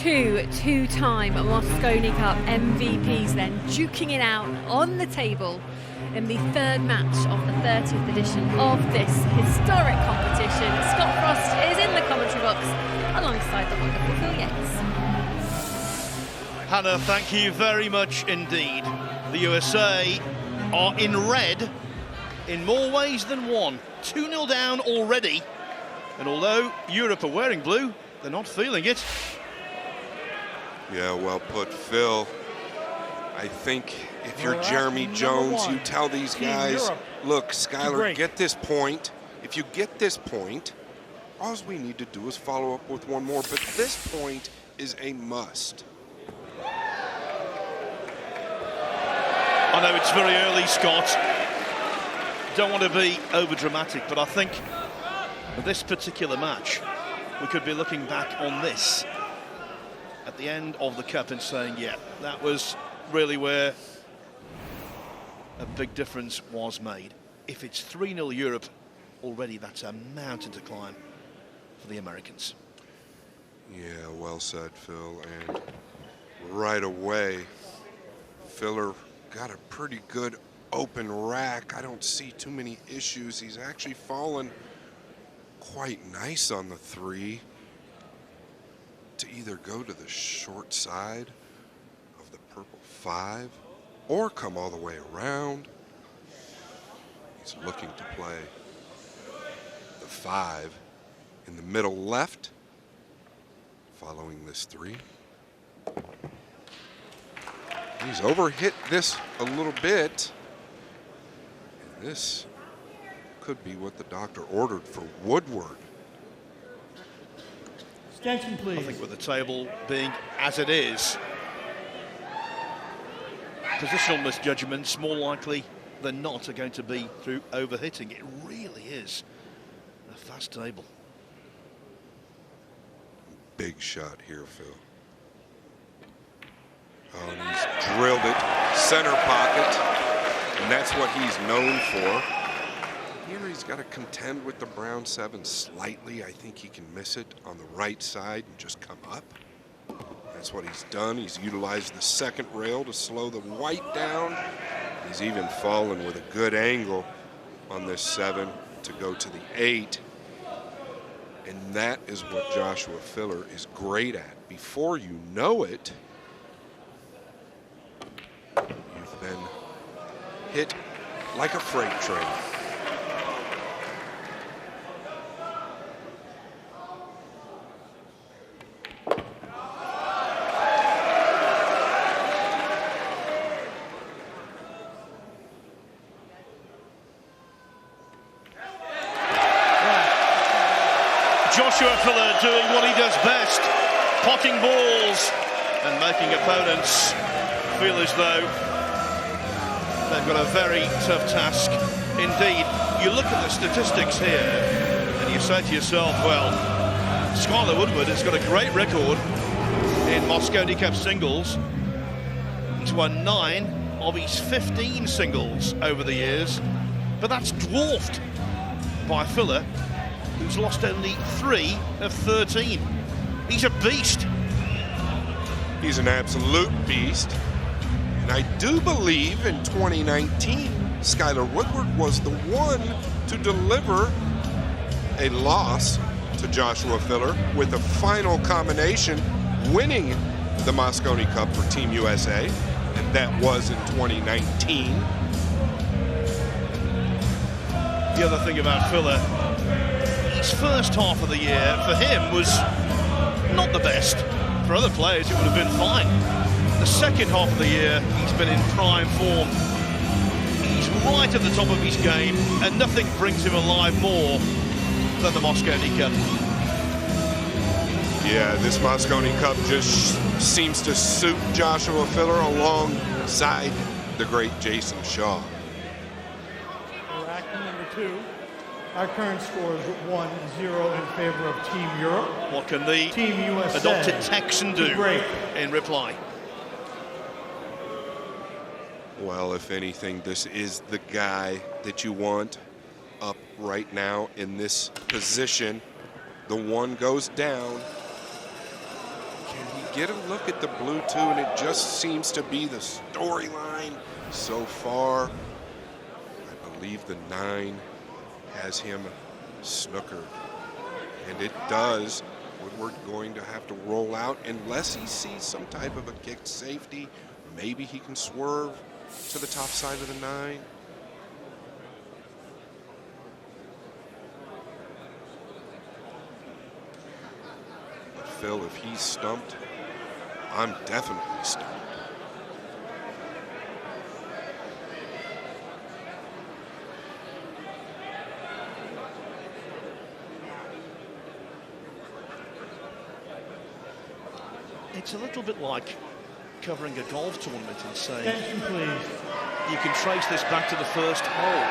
two-time Mosconi Cup MVPs then duking it out on the table in the third match of the 30th edition of this historic competition. Scott Frost is in the commentary box alongside the wonderful Phil Yates. Hannah, thank you very much indeed. The USA are in red in more ways than one. 2-0 down already. And although Europe are wearing blue, they're not feeling it. Yeah, well put, Phil. I think if you're Jeremy Jones, you tell these guys, look, Skyler, get this point. If you get this point, all we need to do is follow up with one more. But this point is a must. I know it's very early, Scott. Don't want to be over-dramatic, but I think this particular match, we could be looking back on this at the end of the Cup and saying, yeah, that was really where a big difference was made. If it's 3-0 Europe, already that's a mountain to climb for the Americans. Yeah, well said, Phil. And right away, Filler got a pretty good open rack. I don't see too many issues. He's actually fallen quite nice on the three to either go to the short side of the purple 5 or come all the way around. He's looking to play the 5 in the middle left following this 3. He's overhit this a little bit. And this could be what the doctor ordered for Woodward. Attention, please. I think with the table being as it is, positional misjudgments more likely than not are going to be through overhitting. It really is a fast table. Big shot here, Phil. Oh, and he's drilled it center pocket, and that's what he's known for. Here he's got to contend with the brown 7 slightly. I think he can miss it on the right side and just come up. That's what he's done. He's utilized the second rail to slow the white down. He's even fallen with a good angle on this 7 to go to the 8. And that is what Joshua Filler is great at. Before you know it, you've been hit like a freight train. Joshua Filler doing what he does best, potting balls and making opponents feel as though they've got a very tough task indeed. You look at the statistics here and you say to yourself, well, Skyler Woodward has got a great record in Mosconi Cup singles. He's won 9 of his 15 singles over the years, but that's dwarfed by Filler, who's lost only 3 of 13. He's a beast. He's an absolute beast. And I do believe in 2019, Skyler Woodward was the one to deliver a loss to Joshua Filler with a final combination winning the Mosconi Cup for Team USA, and that was in 2019. The other thing about Filler, his first half of the year for him was not the best. For other players, it would have been fine. The second half of the year, he's been in prime form. He's right at the top of his game, and nothing brings him alive more than the Mosconi Cup. Yeah, this Mosconi Cup just seems to suit Joshua Filler alongside the great Jason Shaw. Rack number 2. Our current score is 1-0 in favor of Team Europe. What can the Team USA adopted Texan do in reply? Well, if anything, this is the guy that you want up right now in this position. The 1 goes down. Can he get a look at the blue too, and it just seems to be the storyline so far. I believe the 9 has him snookered, and it does. Woodward going to have to roll out unless he sees some type of a kicked safety. Maybe he can swerve to the top side of the 9. But Phil, if he's stumped, I'm definitely stumped. It's a little bit like covering a golf tournament and saying, Attention, please. you can trace this back to the first hole.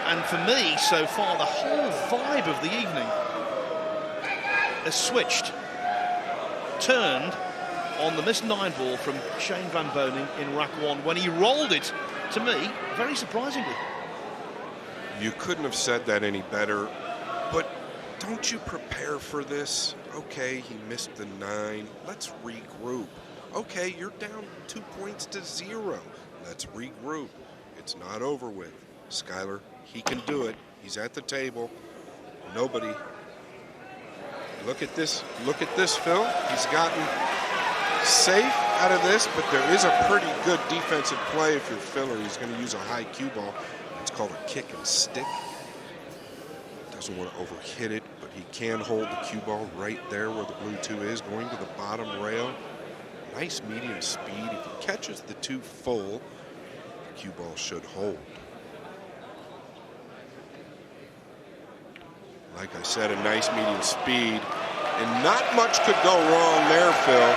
And for me, so far, the whole vibe of the evening has switched, turned on the missed 9 ball from Shane Van Boning in rack 1 when he rolled it, to me, very surprisingly. You couldn't have said that any better, but don't you prepare for this? Okay, he missed the 9. Let's regroup. Okay, you're down 2 points to 0. Let's regroup. It's not over with. Skyler, he can do it. He's at the table. Nobody. Look at this. Look at this, Phil. He's gotten safe out of this, but there is a pretty good defensive play if you're Filler. He's going to use a high cue ball. It's called a kick and stick. Doesn't want to overhit it, but he can hold the cue ball right there where the blue 2 is, going to the bottom rail. Nice medium speed. If he catches the 2 full, the cue ball should hold. Like I said, a nice medium speed, and not much could go wrong there, Phil.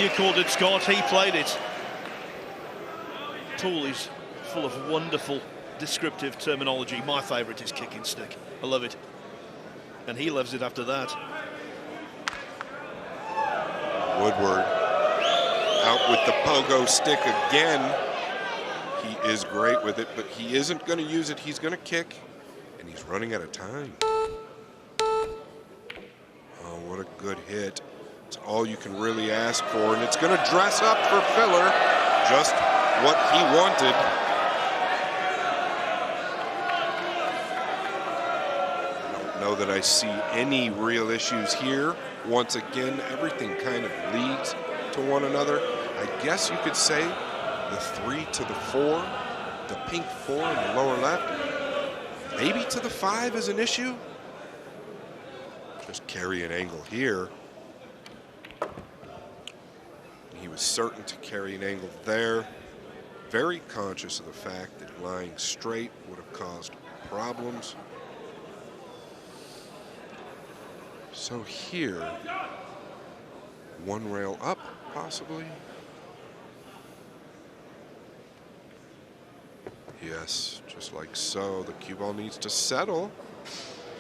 You called it, Scott. He played it. Poole is full of wonderful descriptive terminology. My favourite is kick and stick. I love it. And he loves it after that. Woodward out with the pogo stick again. He is great with it, but he isn't going to use it. He's going to kick, and he's running out of time. Oh, what a good hit. It's all you can really ask for, and it's going to dress up for Filler. Just what he wanted. I don't know that I see any real issues here. Once again, everything kind of leads to one another. I guess you could say the 3 to the 4, the pink 4 in the lower left. Maybe to the 5 is an issue. Just carry an angle here. He was certain to carry an angle there. Very conscious of the fact that lying straight would have caused problems. So here, 1 rail up, possibly. Yes, just like so. The cue ball needs to settle.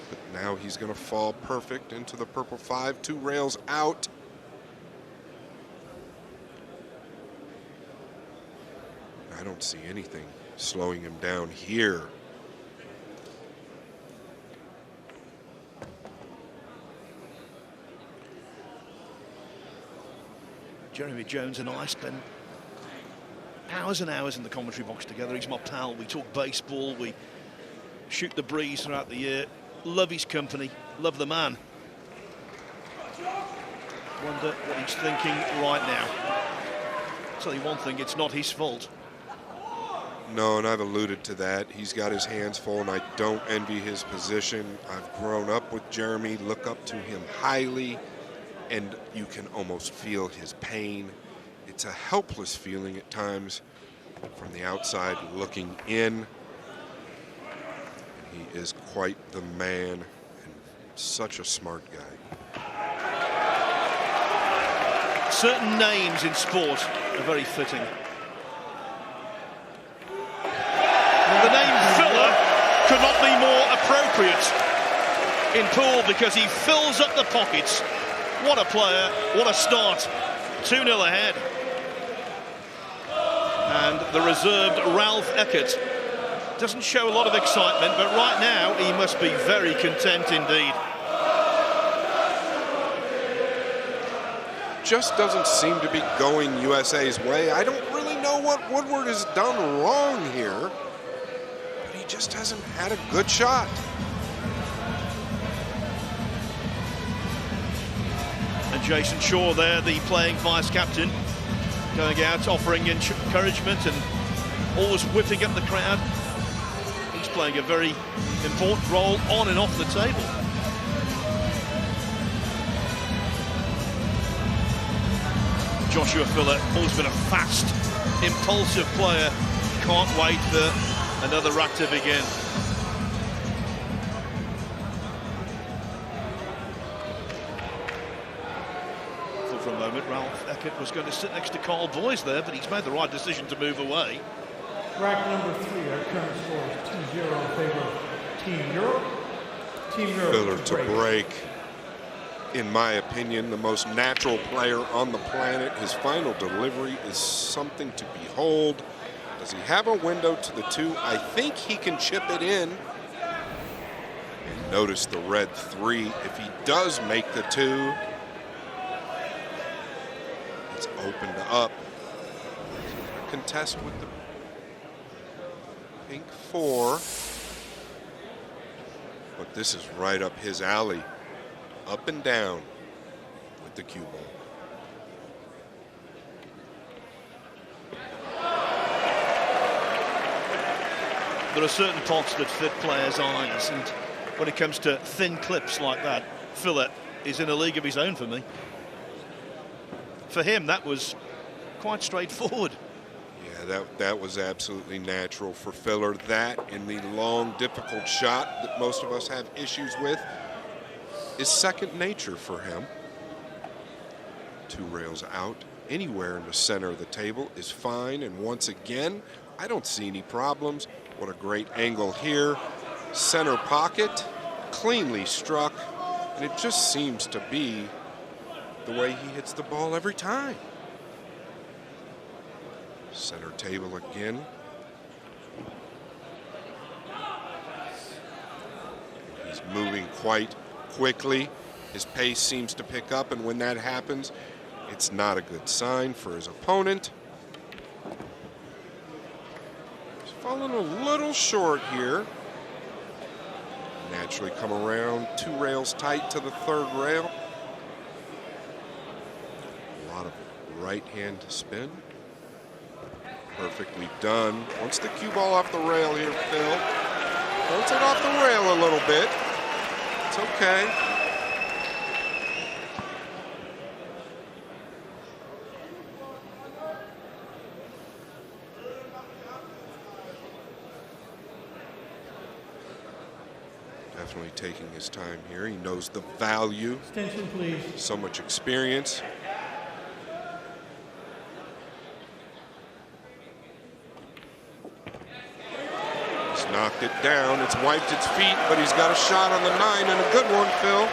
But now he's going to fall perfect into the purple 5, 2 rails out. I don't see anything slowing him down here. Jeremy Jones and I spend hours and hours in the commentary box together. He's my pal. We talk baseball. We shoot the breeze throughout the year. Love his company. Love the man. Wonder what he's thinking right now. I'll tell you one thing, it's not his fault. No, and I've alluded to that. He's got his hands full, and I don't envy his position. I've grown up with Jeremy, look up to him highly, and you can almost feel his pain. It's a helpless feeling at times from the outside looking in. He is quite the man and such a smart guy. Certain names in sport are very fitting. The name Filler could not be more appropriate in Poole because he fills up the pockets. What a player, what a start. 2-0 ahead. And the reserved Ralph Eckert doesn't show a lot of excitement, but right now he must be very content indeed. just doesn't seem to be going USA's way. I don't really know what Woodward has done wrong here, but he just hasn't had a good shot. And Jason Shaw there, the playing vice-captain, going out, offering encouragement and always whipping up the crowd. He's playing a very important role on and off the table. Joshua Filler, always been a fast, impulsive player. Can't wait for another rack to begin. Thought for a moment Ralph Eckert was going to sit next to Carl Boyes there, but he's made the right decision to move away. Rack number 3, our current score is 2-0 in favor of Team Europe. Team Europe Filler to break. In my opinion, the most natural player on the planet. His final delivery is something to behold. Does he have a window to the 2? I think he can chip it in. And notice the red 3. If he does make the 2, it's opened up. Contest with the pink 4. But this is right up his alley. Up and down with the cue ball. There are certain pots that fit players' eyes, and when it comes to thin clips like that, Filler is in a league of his own for me. For him, that was quite straightforward. Yeah, that was absolutely natural for Filler. That and the long, difficult shot that most of us have issues with is second nature for him. 2 rails out. Anywhere in the center of the table is fine. And once again, I don't see any problems. What a great angle here. Center pocket, cleanly struck. And it just seems to be the way he hits the ball every time. Center table again. He's moving quite quickly. His pace seems to pick up, and when that happens, it's not a good sign for his opponent. He's fallen a little short here. Naturally come around, 2 rails tight to the 3rd rail. A lot of right hand spin. Perfectly done. Wants the cue ball off the rail here, Phil. Wants it off the rail a little bit. It's okay. Definitely taking his time here. He knows the value. Extension, please. So much experience. He's knocked it down. It's wiped its feet, but he's got a shot on the 9 and a good one, Phil.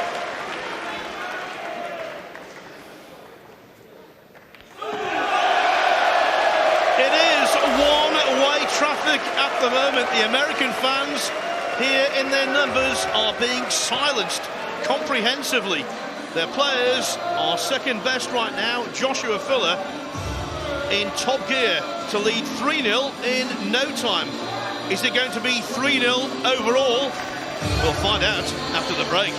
It is one-way traffic at the moment. The American fans here in their numbers are being silenced comprehensively. Their players are second best right now. Joshua Filler in top gear to lead 3-0 in no time. Is it going to be 3-0 overall? We'll find out after the break.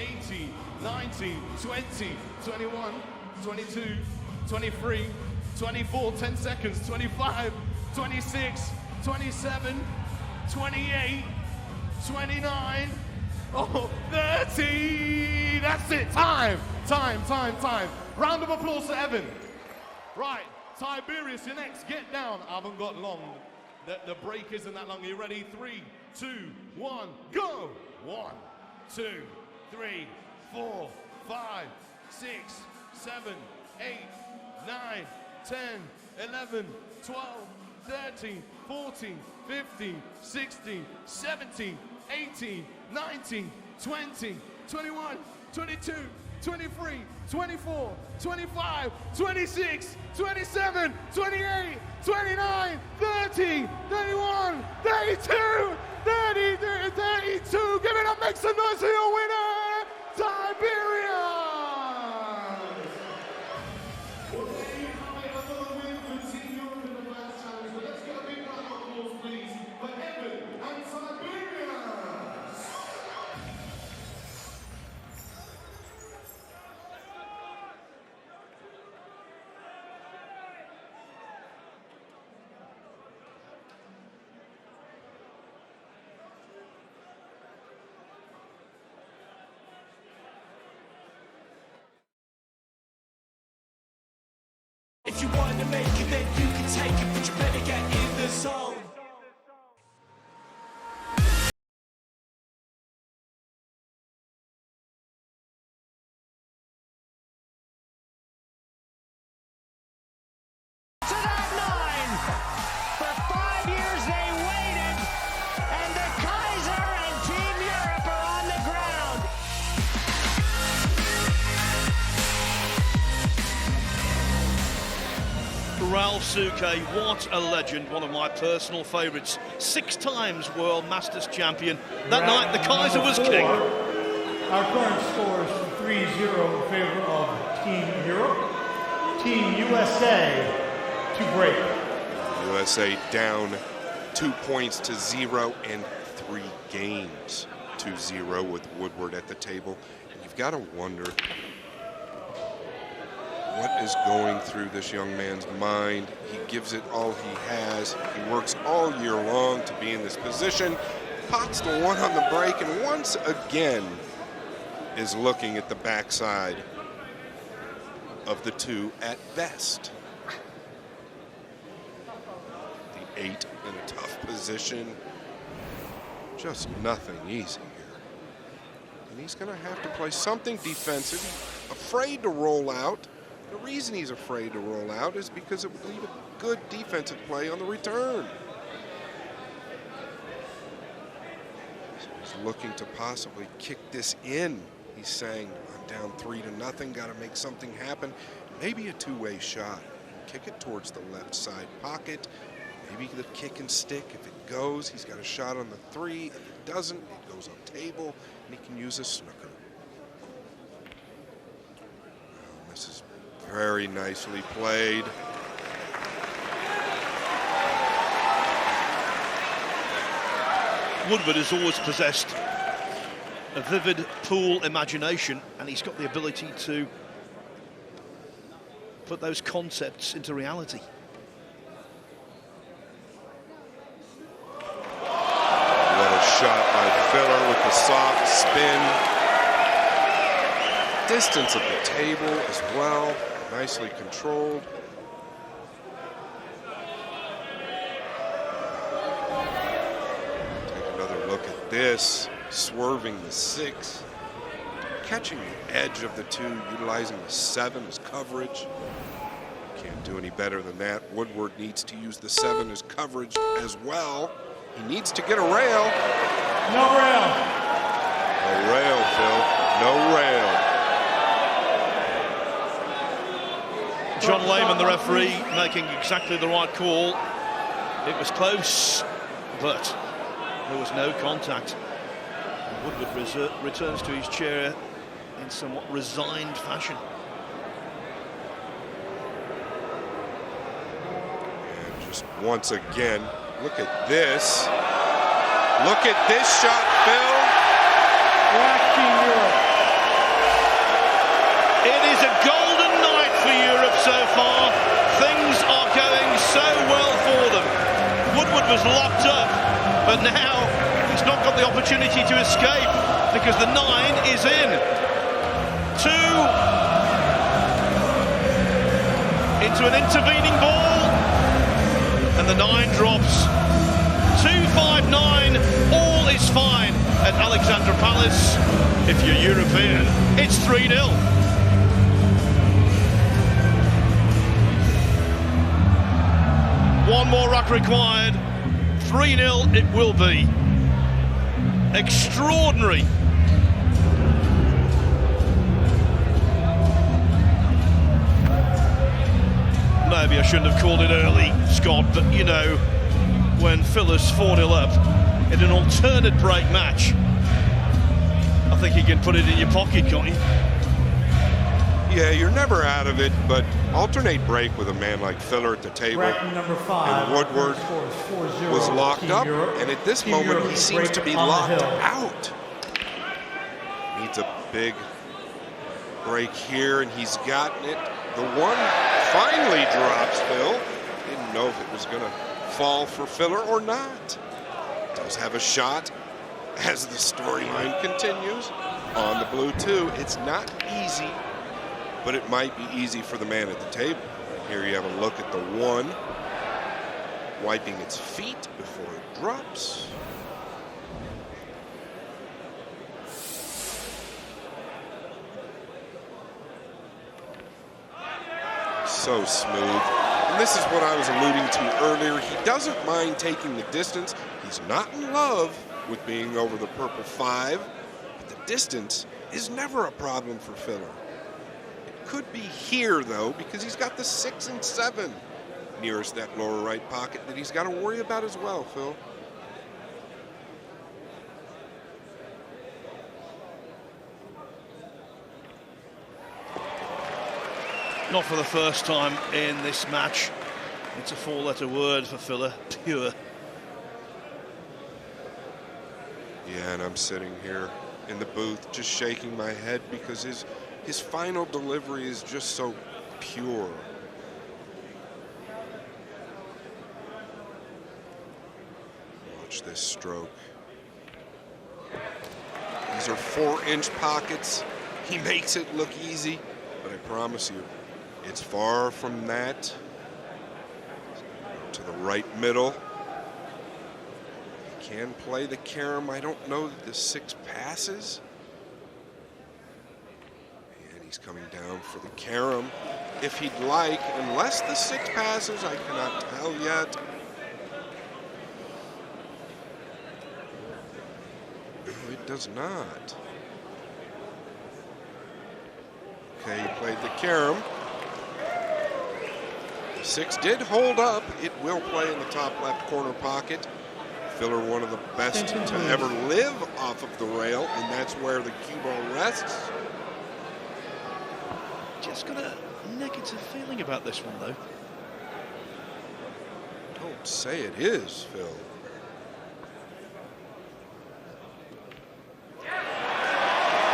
18, 19, 20, 21, 22, 23, 24, 10 seconds, 25, 26, 27, 28, 29, 30. That's it. Time. Round of applause to Evan. Right, Tiberius, you're next. Get down. I haven't got long. The break isn't that long. Are you ready? 3, 2, 1, go. 1, 2, 3, 4, 5, 6, 7, 8, 9, 10, 11, 12, 13, 14, 15, 16, 17, 18, 19, 20, 21, 22, 23, 24, 25, 26, 27, 28, 29, 30, 31, 32, 32. Give it up, make some noise for your winner, Tiberius! Let's get a big round of applause, please, for Evan and Tiberius! If you want to make it, then you can take it, but you better get in the zone. To that 9. For 5 years they waited, and the Kaiser and Team Europe are on the ground. Ralph Souquet, what a legend, one of my personal favourites. 6 times World Masters champion. That night the Kaiser was king. Our current score is 3-0 in favor of Team Europe. Team USA to break. USA down 2 points to 0 in 3 games to 0 with Woodward at the table. And you've got to wonder what is going through this young man's mind. He gives it all he has. He works all year long to be in this position. Pots the one on the break and once again is looking at the backside of the 2 at best. The 8 in a tough position. Just nothing easy here. And he's going to have to play something defensive. He's afraid to roll out. The reason he's afraid to roll out is because it would leave a good defensive play on the return. So he's looking to possibly kick this in. He's saying, I'm down 3-0, got to make something happen. Maybe a two-way shot. Kick it towards the left side pocket. Maybe the kick and stick. If it goes, he's got a shot on the 3. If it doesn't, it goes on table, and he can use a snooker. Well, this is very nicely played. Woodward has always possessed a vivid pool imagination, and he's got the ability to put those concepts into reality. What a shot by Filler with the soft spin. Distance of the table as well, nicely controlled. Take another look at this, swerving the 6, catching the edge of the 2, utilizing the 7 as coverage. Can't do any better than that. Woodward needs to use the 7 as coverage as well. He needs to get a rail. No rail. No rail, Phil. No rail. John Lehman, the referee, making exactly the right call. It was close, but there was no contact. Woodward returns to his chair in somewhat resigned fashion. And just once again, look at this. Look at this shot, Phil. Black Team Europe. so well for them. Woodward was locked up, but now he's not got the opportunity to escape because the 9 is in. 2 into an intervening ball, and the 9 drops. 2-5-9, all is fine at Alexandra Palace. If you're European, it's 3-0. One more rack required. 3-0 it will be. Extraordinary. Maybe I shouldn't have called it early, Scott, but you know, when Fuller's 4-0 up in an alternate break match, I think you can put it in your pocket, can't you? Yeah, you're never out of it, but alternate break with a man like Filler at the table. Number 5, and Woodward was locked up, and at this moment he seems to be locked out. Needs a big break here, and he's gotten it. The 1 finally drops, Phil. Didn't know if it was going to fall for Filler or not. Does have a shot as the storyline continues on the blue 2. It's not easy, but it might be easy for the man at the table. Here you have a look at the 1 wiping its feet before it drops. So smooth. And this is what I was alluding to earlier. He doesn't mind taking the distance. He's not in love with being over the purple 5, but the distance is never a problem for Filler. Could be here, though, because he's got the 6 and 7 nearest that lower right pocket that he's got to worry about as well, Phil. Not for the first time in this match. It's a 4-letter word for Filler, pure. Yeah, and I'm sitting here in the booth just shaking my head because his final delivery is just so pure. Watch this stroke. These are 4-inch pockets. He makes it look easy, but I promise you, it's far from that. To the right middle. He can play the carom. I don't know that the 6 passes. He's coming down for the carom if he'd like. Unless the 6 passes, I cannot tell yet. No, it does not. Okay, he played the carom. The 6 did hold up. It will play in the top left corner pocket. Filler, one of the best to ever live off of the rail, and that's where the cue ball rests. Just got a negative feeling about this one, though. Don't say it is, Phil.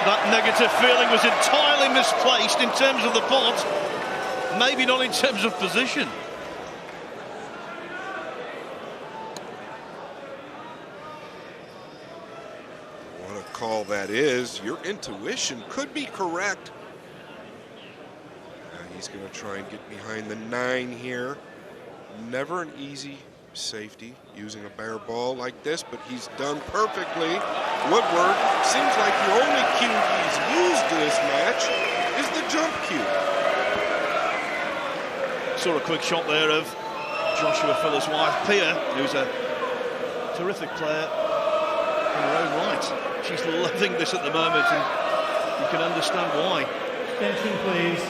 That negative feeling was entirely misplaced in terms of the pot, maybe not in terms of position. What a call that is. Your intuition could be correct. He's going to try and get behind the 9 here. Never an easy safety using a bare ball like this, but he's done perfectly. Woodward seems like the only cue he's used this match is the jump cue. Saw a quick shot there of Joshua Fuller's wife, Pia, who's a terrific player in her own right. She's loving this at the moment, and you can understand why. Attention, please.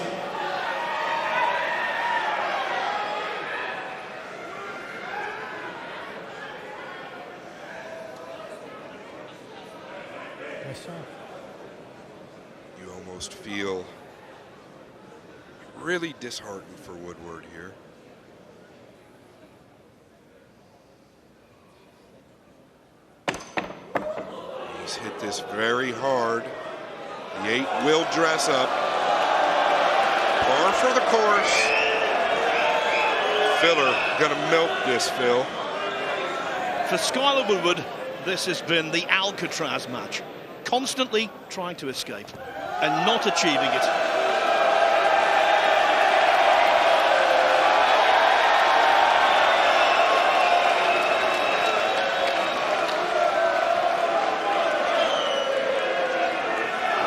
Yes, sir. You almost feel really disheartened for Woodward here. He's hit this very hard. The 8 will dress up. Par for the course. Filler going to milk this, Phil. For Skyler Woodward, this has been the Alcatraz match. Constantly trying to escape and not achieving it.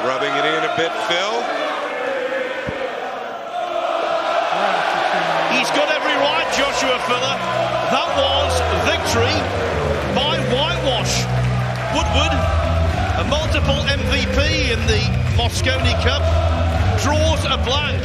Rubbing it in a bit, Phil. He's got every right, Joshua Filler. That was victory by whitewash. Woodward, a multiple MVP in the Mosconi Cup, draws a blank.